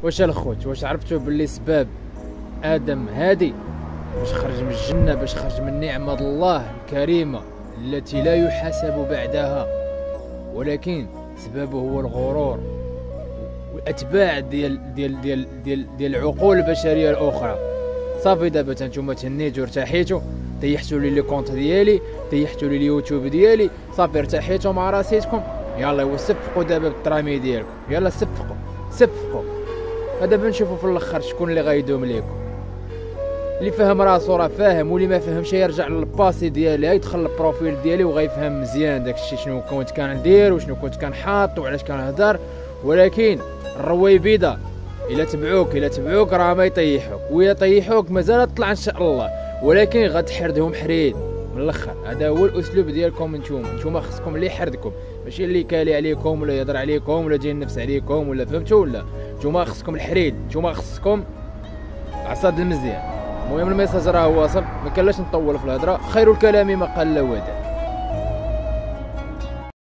واش الخوت، واش عرفتوا باللي سباب ادم هادي باش خرج من الجنه، باش خرج من نعمه الله الكريمه التي لا يحاسب بعدها، ولكن سببه هو الغرور والاتباع ديال العقول البشريه الاخرى. صافي دابا نتوما تهنيتو ارتاحيتو، طيحتوا لي كونط ديالي، طيحتوا لي اليوتيوب ديالي، صافي ارتاحيتو مع راسيتكم. يلا وصفقوا دابا بالدرامي ديالكم، يلا صفقوا. دابا نشوفوا في الاخر شكون اللي غيدوم ليكم. اللي فاهم راسو راه فاهم، واللي ما فهمش يرجع للباسي ديالي، يدخل للبروفيل ديالي وغيفهم مزيان داكشي شنو كنت كندير وشنو كنت كنحط وعلاش كنهضر. ولكن الرويبيضه الا تبعوك راه ما يطيحوك، ويا طيحوك مازال طلع ان شاء الله، ولكن غتحردهم حريد من الاخر. هذا هو الاسلوب ديالكم نتوما خصكم اللي يحردكم، ماشي اللي كالي عليكم ولا يهضر عليكم ولا ديال النفس عليكم ولا فهمتوا ولا. نتوما خصكم الحريد، نتوما خصكم عصاد المزيان. المهم الميساج راه واصل، ما كانلاش نطول في الهضره، خير الكلام ما قل لا وداع.